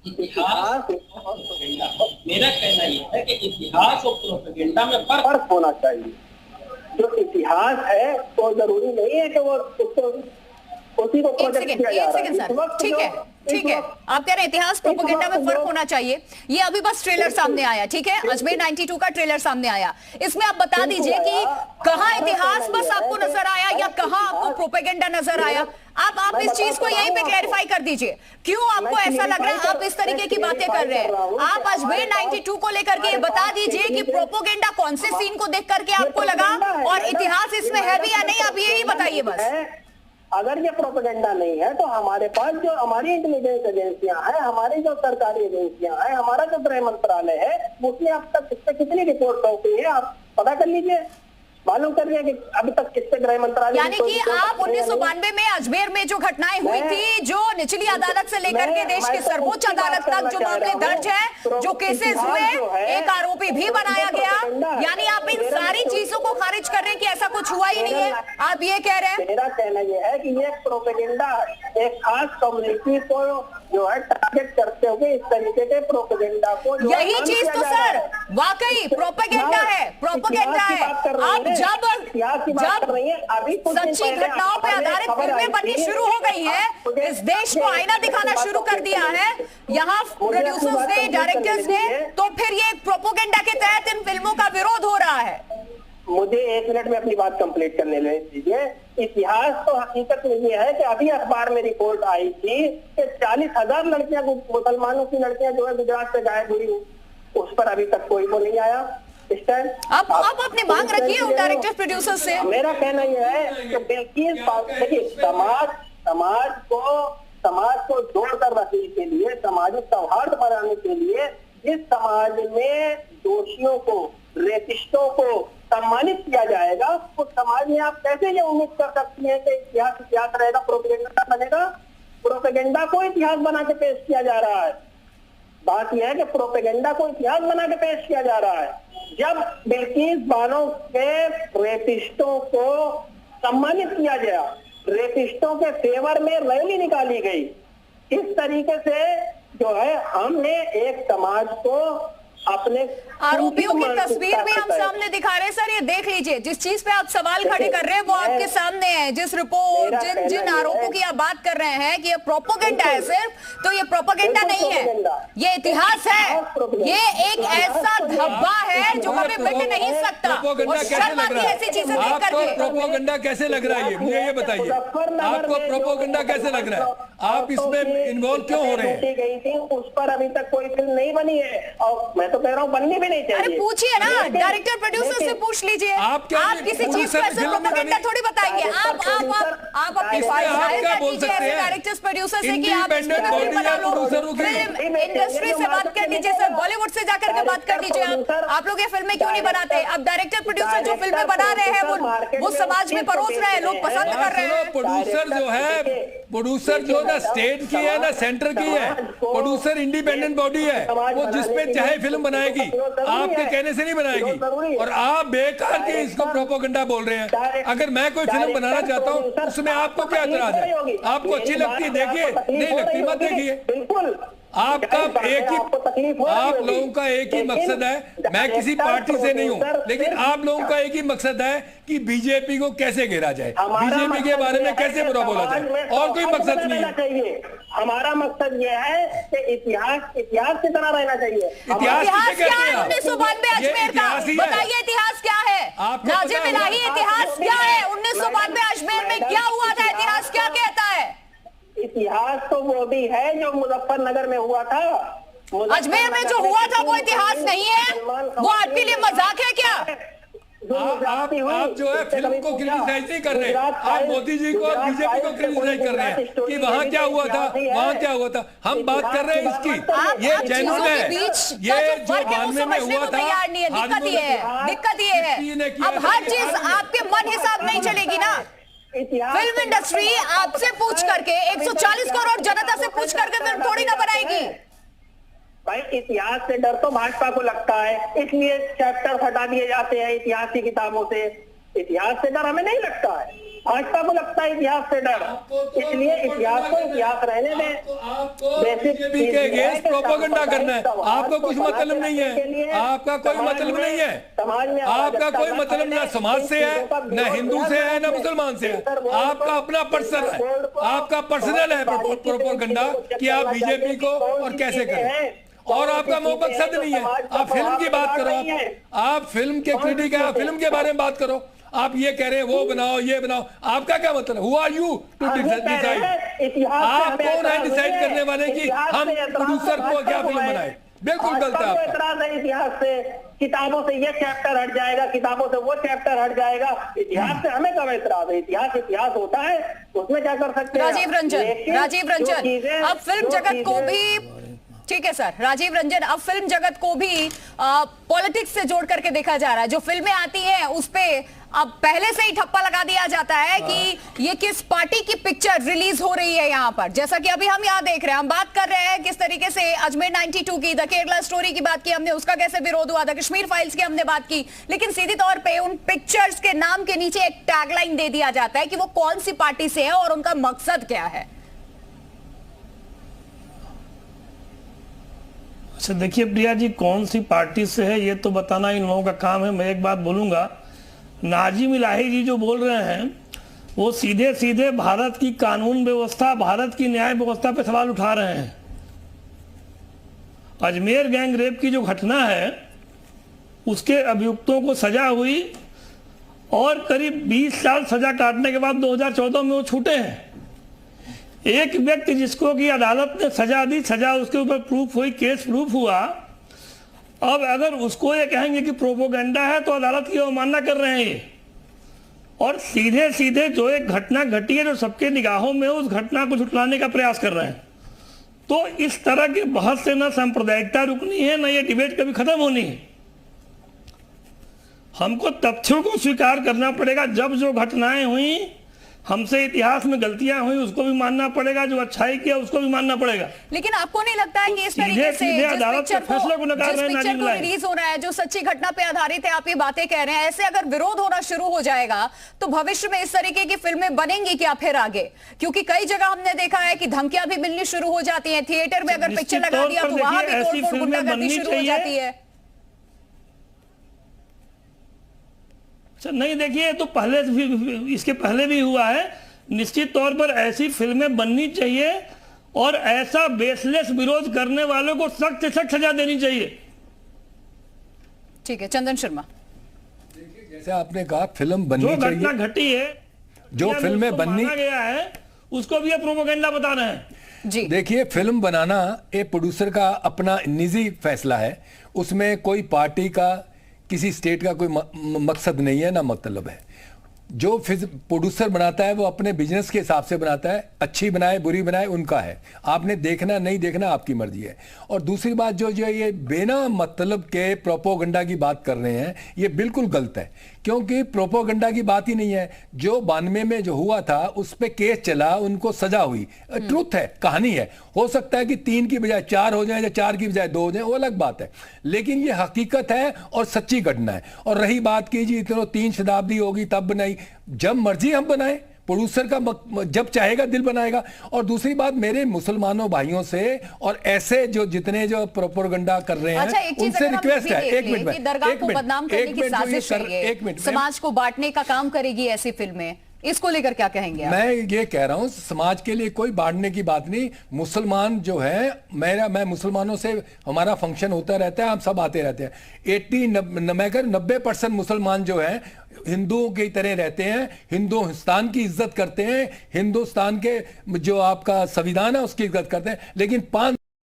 इतिहास और प्रोपेगेंडा, मेरा कहना यह है कि इतिहास और प्रोपेगेंडा में फर्क होना चाहिए। जो इतिहास है तो जरूरी नहीं है कि वो उसको उसी को प्रोजेक्ट किया जा रहा है। सर ठीक है, आप कह रहे हैं इतिहास प्रोपेगेंडा में फर्क होना चाहिए। ये अभी बस ट्रेलर सामने आया, ठीक है, अजमेर 92 का ट्रेलर सामने आया। इसमें आप बता दीजिए कि कहां इतिहास बस आपको नजर आया या कहां आपको प्रोपेगेंडा नजर आया। आप इस चीज को यहीं पे क्लैरिफाई कर दीजिए, क्यों आपको ऐसा लग रहा है आप इस तरीके की बातें कर रहे हैं। आप अजमेर 92 को लेकर के ये बता दीजिए कि प्रोपेगेंडा कौन से सीन को देख करके आपको लगा और इतिहास इसमें है भी या नहीं, आप यही बताइए बस। अगर ये प्रोपेगेंडा नहीं है तो हमारे पास जो हमारी इंटेलिजेंस एजेंसियां हैं, हमारी जो सरकारी एजेंसियां हैं, हमारा जो गृह मंत्रालय है, उसने अब तक इस पे कितनी रिपोर्ट सौंपी है आप पता कर लीजिए, मालूम करिए कि अभी तक किससे गृह मंत्रालय। यानी कि आप 1992 में अजमेर में जो घटनाएं हुई थी, जो निचली अदालत से लेकर के देश की सर्वोच्च अदालत तक जो मामले दर्ज है, जो केसेस हुए, एक आरोपी भी बनाया गया, यानी आप इन सारी चीजों को खारिज कर रहे हैं कि ऐसा कुछ हुआ ही नहीं है, आप ये कह रहे हैं। मेरा कहना यह है कि ये प्रोपेगेंडा एक खास कम्युनिटी को जो है टारगेट करते हुए इस तरीके के प्रोपेगेंडा को, यही चीज तो सर वाकई प्रोपेगेंडा है, प्रोपेगेंडा है। अब जब अभी सच्ची घटनाओं पर आधारित फिल्में बननी शुरू हो गई हैं, इस देश को आईना दिखाना शुरू कर दिया है यहाँ प्रोड्यूसर्स ने, डायरेक्टर्स ने, तो फिर ये प्रोपेगेंडा के तहत इन फिल्मों का विरोध हो रहा है। मुझे 1 मिनट में अपनी बात कंप्लीट करने दीजिए। इतिहास तो हकीकत में ये है कि अभी अखबार में रिपोर्ट आई थी कि 40,000 लड़कियां, मुसलमानों की लड़कियां जो है गुजरात से गायब हुई, उस पर अभी तक कोई को नहीं आया। इस टाइम आप अपनी मांग रखिए उन डायरेक्टर प्रोड्यूसर से। मेरा कहना यह है कि बिल्किस देखिए, समाज को जोड़कर रखने के लिए, सामाजिक सौहार्द बनाने के लिए, जिस समाज में दोषियों को, रेपिस्टों को सम्मानित किया जाएगा, उस समाज में आप कैसे ये उम्मीद कर सकती हैं कि इतिहास रहेगा, प्रोपेगेंडा बनेगा? प्रोपेगेंडा को इतिहास बना के पेश किया जा रहा है। बात यह है कि प्रोपेगेंडा को इतिहास बना के पेश किया जा रहा है। जब बिल्किस बानो के रेपिस्टों को सम्मानित किया गया, रेपिस्टों के फेवर में रैली निकाली गई, इस तरीके से जो है हमने एक समाज को अपने आरोपियों की तस्वीर भी हम सामने दिखा रहे हैं सर, ये देख लीजिए, जिस चीज पे आप सवाल खड़े कर रहे हैं वो आपके सामने है, जिस रिपोर्ट, जिन आरोपों की आप बात कर रहे हैं कि ये प्रोपेगेंडा है सिर्फ, तो ये प्रोपेगेंडा नहीं है, ये इतिहास है, ये एक ऐसा धब्बा है जो कभी मिट नहीं सकता। और शर्म आती है ऐसी चीजें देख करके। प्रोपेगेंडा कैसे लग रहा है मुझे ये बताइए, आपको प्रोपेगेंडा कैसे लग रहा है? आप इसमें इन्वॉल्व क्यों हो रहे हैं? गई थी, उस पर अभी तक कोई फिल्म नहीं बनी है और मैं तो कह रहा हूँ बननी भी नहीं चाहिए। अरे पूछिए ना, डायरेक्टर प्रोड्यूसर से पूछ लीजिए। आप किसी चीज को ऐसे प्रोपेगेंडा थोड़ी बताएंगे। आप अपनी फाइल क्या बोल सकते हैं डायरेक्टर्स प्रोड्यूसर से कि आप इसमें फिल्म बना लो, फिल्म इंडस्ट्री से बात कर लीजिए सर, बॉलीवुड से जाकर के बात कर लीजिए। आप लोग ये फिल्में क्यों नहीं बनाते? अब डायरेक्टर प्रोड्यूसर जो फिल्में बना रहे हैं वो समाज में परोस रहे हैं, लोग पसंद कर रहे हैं। प्रोड्यूसर जो है, प्रोड्यूसर जो ना स्टेट की है ना सेंटर की है, प्रोड्यूसर इंडिपेंडेंट बॉडी है, वो जिसपे चाहे फिल्म बनाएगी, आपके कहने से नहीं बनाएगी। और आप बेकार के इसको प्रोपेगेंडा बोल रहे हैं। अगर मैं कोई फिल्म बनाना चाहता हूँ उसमें आपको क्या एतराज है? आपको अच्छी लगती है देखिए, नहीं लगती मत देखिए। बिल्कुल आपका एक ही, आप लोगों का एक ही मकसद है, मैं किसी पार्टी से नहीं हूं, लेकिन आप लोगों का एक ही मकसद है कि बीजेपी को कैसे घेरा जाए, बीजेपी के बारे में कैसे बुरा बोला जाए, और कोई मकसद नहीं है। हमारा मकसद यह है कि इतिहास की तरह रहना चाहिए। इतिहास क्या है 1992 अजमेर का? बताइए इतिहास क्या है? नाज़िम इलाही, इतिहास क्या है 1992 अजमेर में क्या हुआ था? इतिहास क्या कहता है? इतिहास तो वो भी है जो मुजफ्फरनगर में हुआ था। अजमेर में जो हुआ था वो इतिहास नहीं है? वो आपके लिए मजाक है क्या? आप जो है फिल्म को क्रिटिसाइज नहीं कर रहे, आप मोदी जी को, बीजेपी को क्रिटिसाइज कर रहे हैं कि वहाँ क्या हुआ था, वहाँ क्या हुआ था। हम बात कर रहे हैं इसकी, ये जेन्युइन है, ये जो 92 में हुआ था। दिक्कत ये है अब हर चीज आपके मन हिसाब नहीं चलेगी ना। फिल्म इंडस्ट्री आपसे पूछ करके 140 करोड़ जनता से पूछ करके फिल्म थोड़ी ना बनाएगी। भाई इतिहास से डर तो भाजपा को लगता है, इसलिए चैप्टर हटा दिए जाते हैं इतिहास की किताबों से। इतिहास से डर हमें नहीं लगता है। भाजपा को लगता है इतिहास से डर, इसलिए इतिहास को इतिहास रहने दें। बीजेपी के अगेंस्ट प्रोपेगेंडा करना है, आपको कुछ मतलब नहीं है, आपका कोई मतलब नहीं है, आपका कोई मतलब ना समाज से है, न हिंदू से है, न मुसलमान से है, आपका अपना पर्सनल है, आपका पर्सनल है प्रोपेगेंडा कि आप बीजेपी को और कैसे करें, और आपका मकसद नहीं है। आप फिल्म की बात करो, आप फिल्म के क्रिटिक है, आप फिल्म के बारे में बात करो, आप ये कह रहे हैं वो बनाओ ये बनाओ, आपका क्या मतलब? Who are you to decide? आप कौन है डिसाइड करने वाले कि हम प्रोड्यूसर को क्या फिल्म बनाए? बिल्कुल गलत है आपका। एतराज है इतिहास से, किताबों से ये चैप्टर हट जाएगा, किताबों से वो चैप्टर हट जाएगा, इतिहास से हमें कब एतराज है? इतिहास इतिहास होता है, उसमें क्या कर सकते हैं? राजीव रंजन, अब फिल्म जगत को भी, ठीक है सर, राजीव रंजन, अब फिल्म जगत को भी पॉलिटिक्स से जोड़ करके देखा जा रहा है। जो फिल्में आती हैं उस पे अब पहले से ही ठप्पा लगा दिया जाता है कि ये किस पार्टी की पिक्चर रिलीज हो रही है यहाँ पर। जैसा कि अभी हम यहाँ देख रहे हैं, हम बात कर रहे हैं किस तरीके से अजमेर 92 की, द केरला स्टोरी की बात की हमने, उसका कैसे विरोध हुआ था, कश्मीर फाइल्स की हमने बात की, लेकिन सीधी तौर पे उन पिक्चर्स के नाम के नीचे एक टैगलाइन दे दिया जाता है कि वो कौन सी पार्टी से है और उनका मकसद क्या है। अच्छा देखिए प्रिया जी, कौन सी पार्टी से है ये तो बताना इन लोगों का काम है। मैं एक बात बोलूंगा, नाजिम इलाही जी जो बोल रहे हैं वो सीधे सीधे भारत की कानून व्यवस्था, भारत की न्याय व्यवस्था पे सवाल उठा रहे हैं। अजमेर गैंग रेप की जो घटना है उसके अभियुक्तों को सजा हुई और करीब 20 साल सजा काटने के बाद 2014 में वो छूटे हैं। एक व्यक्ति जिसको कि अदालत ने सजा दी, सजा उसके ऊपर प्रूफ हुई, केस प्रूफ हुआ, अब अगर उसको ये कहेंगे कि प्रोपोगेंडा है तो अदालत की अवमानना कर रहे हैं ये। और सीधे सीधे जो एक घटना घटी है जो सबके निगाहों में, उस घटना को झुटलाने का प्रयास कर रहे हैं। तो इस तरह की बहस से ना सांप्रदायिकता रुकनी है, ना ये डिबेट कभी खत्म होनी है। हमको तथ्यों को स्वीकार करना पड़ेगा। जब जो घटनाएं हुई, हमसे इतिहास में गलतियां हुई, उसको भी मानना पड़ेगा, जो अच्छाई किया उसको भी मानना पड़ेगा। लेकिन आपको नहीं लगता है कि इस तरीके से जिस पिक्चर को रिलीज हो रहा है, जो सच्ची घटना पे आधारित है, आप ये बातें कह रहे हैं, ऐसे अगर विरोध होना शुरू हो जाएगा तो भविष्य में इस तरीके की फिल्में बनेंगी क्या फिर आगे? क्योंकि कई जगह हमने देखा है कि धमकियां भी मिलनी शुरू हो जाती है, थिएटर में अगर पिक्चर लगा दिया तो वहां भी तोड़फोड़ गुंडागर्दी शुरू हो जाती है। नहीं देखिए, तो पहले भी, इसके पहले भी हुआ है। निश्चित तौर पर ऐसी फिल्में बननी चाहिए और ऐसा बेसलेस विरोध करने वालों को सख्त से सख्त सजा देनी चाहिए। ठीक है, चंदन शर्मा। जैसे आपने कहा फिल्म बननी चाहिए, जो घटना घटी है, जो फिल्में बननी गया है, उसको भी ये प्रोपेगेंडा बता रहे हैं जी। देखिए, फिल्म बनाना एक प्रोड्यूसर का अपना निजी फैसला है, उसमें कोई पार्टी का, किसी स्टेट का कोई मकसद नहीं है, ना मतलब है। जो प्रोड्यूसर बनाता है वो अपने बिजनेस के हिसाब से बनाता है, अच्छी बनाए बुरी बनाए उनका है, आपने देखना नहीं देखना आपकी मर्जी है। और दूसरी बात, जो ये बिना मतलब के प्रोपोगंडा की बात कर रहे हैं, ये बिल्कुल गलत है, क्योंकि प्रोपोगंडा की बात ही नहीं है। जो 92 में जो हुआ था उस पर केस चला, उनको सजा हुई, ट्रुथ है, कहानी है। हो सकता है कि 3 की बजाय 4 हो जाए या 4 की बजाय 2 हो जाए, वो अलग बात है, लेकिन ये हकीकत है और सच्ची घटना है। और रही बात की जी इतने 3 शताब्दी होगी तब बनाई, जब मर्जी हम बनाए, प्रोड्यूसर का जब चाहेगा दिल बनाएगा। और दूसरी बात, मेरे मुसलमानों भाइयों से और ऐसे जो जितने जो प्रोपेगेंडा कर रहे हैं, अच्छा, उनसे रिक्वेस्ट है, एक मिनट में, दरगाह को बदनाम करने की साजिश है, एक मिनट, समाज को बांटने का काम करेगी ऐसी फिल्में, इसको लेकर क्या कहेंगे आप? मैं ये कह रहा हूं, समाज के लिए कोई बांटने की बात नहीं। मुसलमान जो है, मैं मुसलमानों से, हमारा फंक्शन होता रहता है, हम सब आते रहते हैं। 90% मुसलमान जो है हिंदुओं की तरह रहते हैं, हिंदुस्तान की इज्जत करते हैं, हिंदुस्तान के जो आपका संविधान है उसकी इज्जत करते हैं, लेकिन 5